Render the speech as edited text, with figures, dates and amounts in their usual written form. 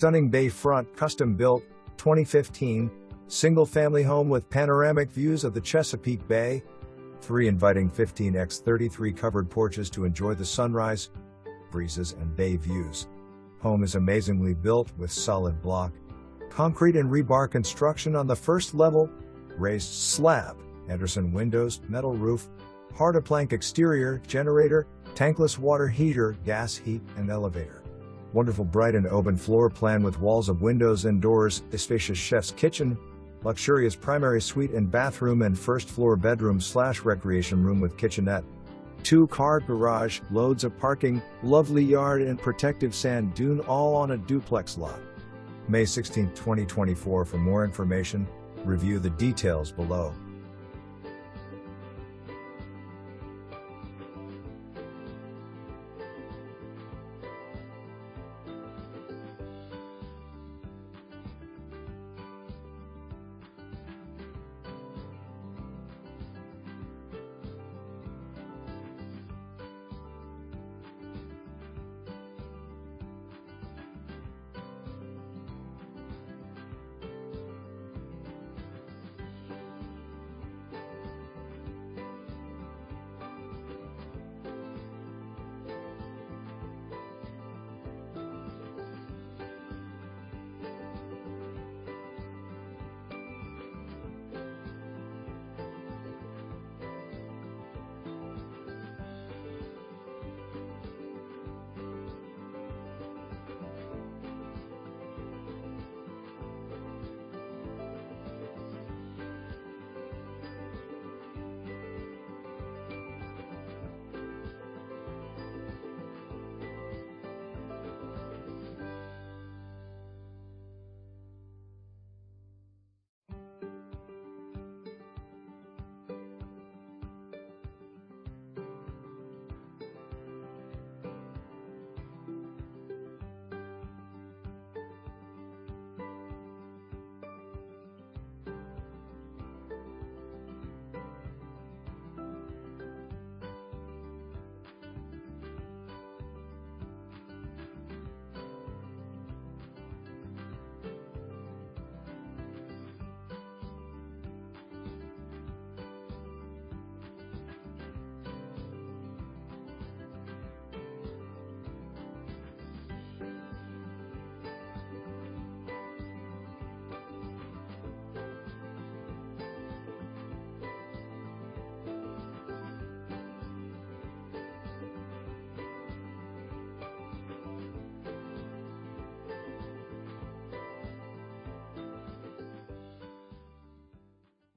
Stunning bay-front, custom-built, 2015, single-family home with panoramic views of the Chesapeake Bay. 3 inviting 15x33 covered porches to enjoy the sunrise, breezes and bay views. Home is amazingly built with solid block, concrete and rebar construction on the first level, raised slab, Anderson windows, metal roof, hard-to-plank exterior, generator, tankless water heater, gas heat, and elevator. Wonderful bright and open floor plan with walls of windows and doors, a spacious chef's kitchen, luxurious primary suite and bathroom and first-floor bedroom/recreation room with kitchenette. 2-car garage, loads of parking, lovely yard and protective sand dune, all on a duplex lot. May 16, 2024. For more information, review the details below.